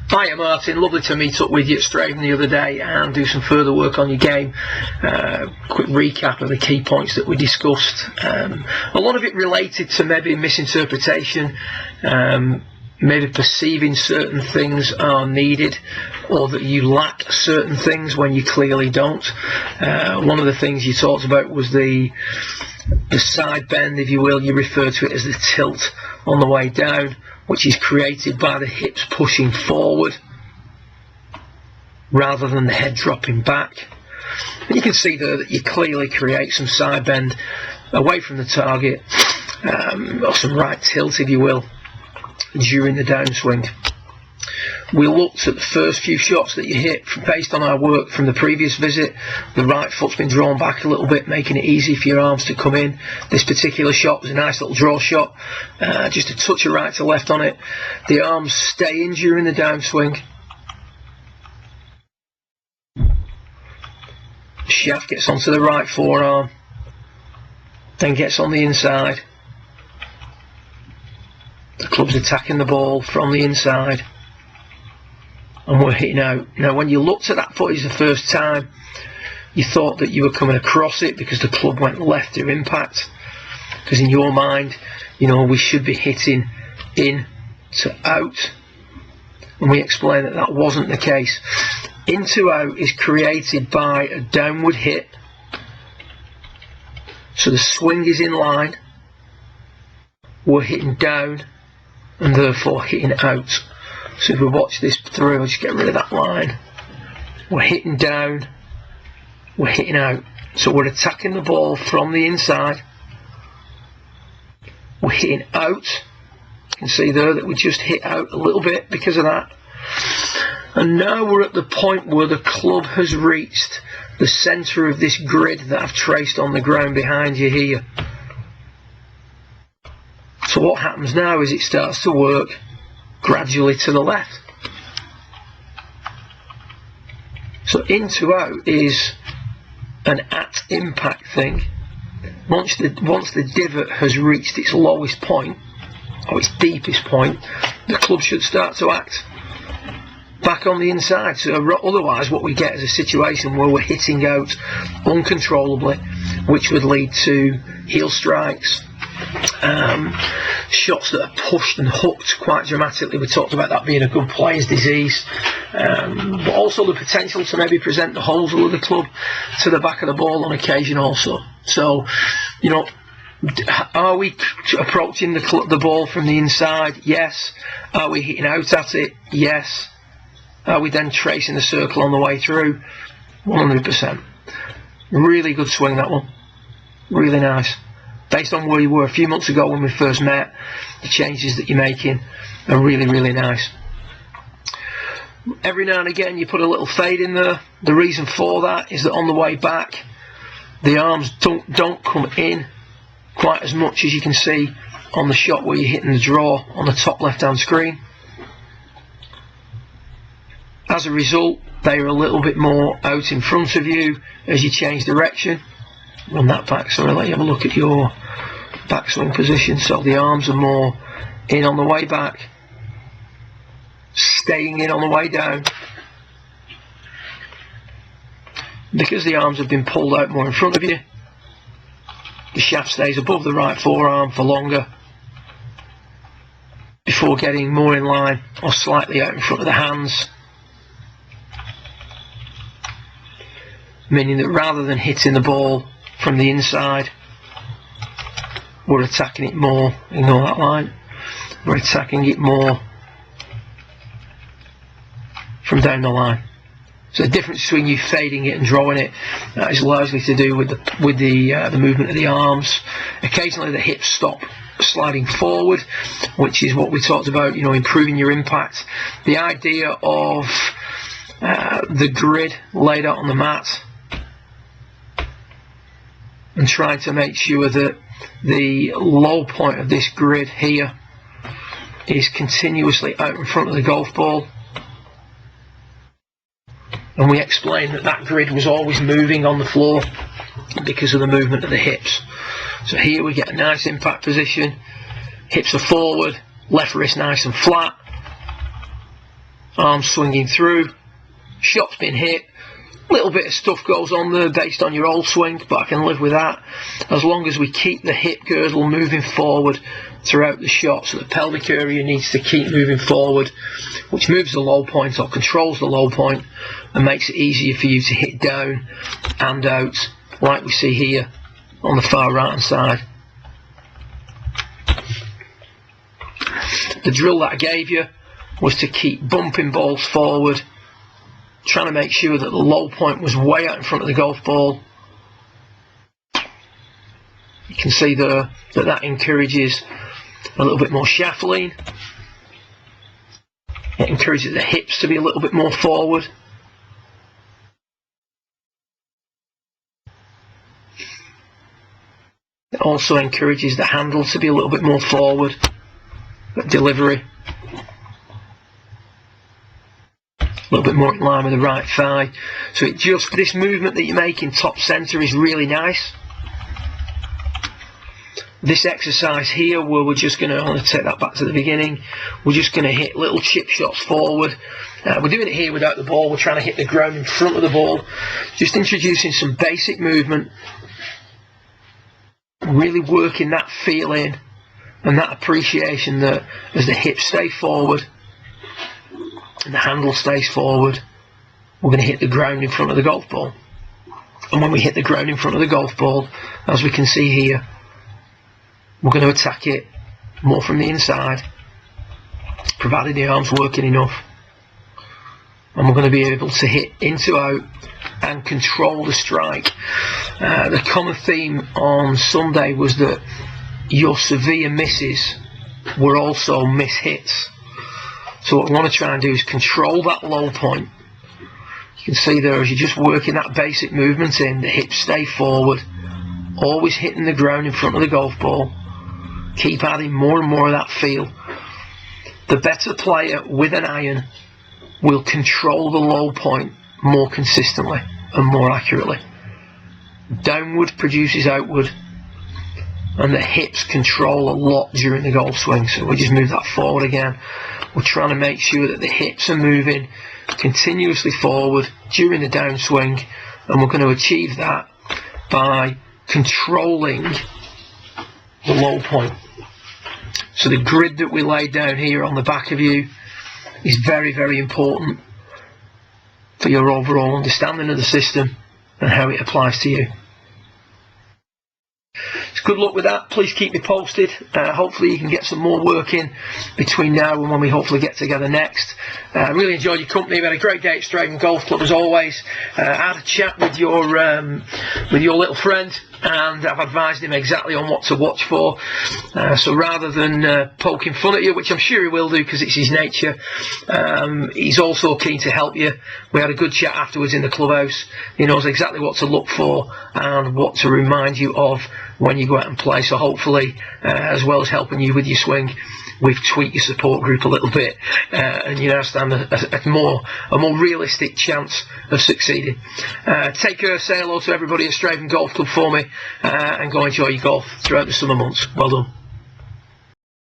Hiya Martin, lovely to meet up with you at Strathaven the other day and do some further work on your game. Quick recap of the key points that we discussed. A lot of it related to maybe misinterpretation, maybe perceiving certain things are needed, or that you lack certain things when you clearly don't. One of the things you talked about was the side bend, if you will. You refer to it as the tilt on the way down, which is created by the hips pushing forward rather than the head dropping back. And you can see there that you clearly create some side bend away from the target, or some right tilt, if you will, during the downswing. We looked at the first few shots that you hit based on our work from the previous visit. The right foot's been drawn back a little bit, making it easy for your arms to come in. This particular shot was a nice little draw shot, just a touch of right to left on it. The arms stay in during the downswing. Shaft gets onto the right forearm, then gets on the inside. The club's attacking the ball from the inside, and we're hitting out. Now, when you looked at that footage the first time, you thought that you were coming across it because the club went left through impact, because in your mind, you know, we should be hitting in to out, and we explained that that wasn't the case. In to out is created by a downward hit, so the swing is in line, we're hitting down and therefore hitting out. So if we watch this through, I'll just get rid of that line. We're hitting down, we're hitting out. So we're attacking the ball from the inside. We're hitting out. You can see there that we just hit out a little bit because of that. And now we're at the point where the club has reached the centre of this grid that I've traced on the ground behind you here. So what happens now is it starts to work gradually to the left. So in to out is an at impact thing. Once the divot has reached its lowest point, or its deepest point, the club should start to act back on the inside. So otherwise what we get is a situation where we're hitting out uncontrollably, which would lead to heel strikes, shots that are pushed and hooked quite dramatically. We talked about that being a good player's disease, but also the potential to maybe present the hosel of the club to the back of the ball on occasion also. So, you know, are we approaching the ball from the inside? Yes. Are we hitting out at it? Yes. Are we then tracing the circle on the way through? 100%. Really good swing, that one. Really nice. Based on where you were a few months ago when we first met, the changes that you're making are really, really nice. Every now and again you put a little fade in there. The reason for that is that on the way back, the arms don't come in quite as much as you can see on the shot where you're hitting the draw on the top left hand screen. As a result, they are a little bit more out in front of you as you change direction. Run that back, so I'll let you have a look at your backswing position. So the arms are more in on the way back, staying in on the way down. Because the arms have been pulled out more in front of you, the shaft stays above the right forearm for longer before getting more in line or slightly out in front of the hands, meaning that rather than hitting the ball from the inside, we're attacking it more. Ignore that line. We're attacking it more from down the line. So the difference between you fading it and drawing it is largely to do with the movement of the arms. Occasionally the hips stop sliding forward, which is what we talked about, you know, improving your impact. The idea of the grid laid out on the mat and trying to make sure that the low point of this grid here is continuously out in front of the golf ball. And we explained that that grid was always moving on the floor because of the movement of the hips. So here we get a nice impact position, hips are forward, left wrist nice and flat, arms swinging through, shot's been hit. Little bit of stuff goes on there based on your old swing, but I can live with that as long as we keep the hip girdle moving forward throughout the shot. So the pelvic area needs to keep moving forward, which moves the low point or controls the low point and makes it easier for you to hit down and out, like we see here on the far right hand side. The drill that I gave you was to keep bumping balls forward, trying to make sure that the low point was way out in front of the golf ball. You can see there that encourages a little bit more shaft lean. It encourages the hips to be a little bit more forward. It also encourages the handle to be a little bit more forward at delivery. A little bit more in line with the right thigh. So it just, this movement that you make in top centre is really nice. This exercise here, where we're just going to, I want to take that back to the beginning, we're just going to hit little chip shots forward. We're doing it here without the ball, we're trying to hit the ground in front of the ball. Just introducing some basic movement, really working that feeling and that appreciation that as the hips stay forward and the handle stays forward, we're going to hit the ground in front of the golf ball. And when we hit the ground in front of the golf ball, as we can see here, we're going to attack it more from the inside, provided the arm's working enough. And we're going to be able to hit into out and control the strike. The common theme on Sunday was that your severe misses were also miss hits. So what we want to try and do is control that low point. You can see there as you're just working that basic movement in, the hips stay forward, always hitting the ground in front of the golf ball. Keep adding more and more of that feel. The better player with an iron will control the low point more consistently and more accurately. Downward produces outward, and the hips control a lot during the golf swing. So we just move that forward again. We're trying to make sure that the hips are moving continuously forward during the downswing, and we're going to achieve that by controlling the low point. So the grid that we laid down here on the back of you is very, very important for your overall understanding of the system and how it applies to you. So good luck with that. Please keep me posted. Hopefully you can get some more work in between now and when we hopefully get together next. I really enjoyed your company. We had a great day at Strathaven Golf Club as always. I had a chat with your little friend, and I've advised him exactly on what to watch for. So rather than poking fun at you, which I'm sure he will do because it's his nature, he's also keen to help you. We had a good chat afterwards in the clubhouse. He knows exactly what to look for and what to remind you of when you go out and play. So hopefully, as well as helping you with your swing, we've tweaked your support group a little bit, and you now stand a more realistic chance of succeeding. Take care, say hello to everybody at Strathaven Golf Club for me, and go enjoy your golf throughout the summer months. Well done.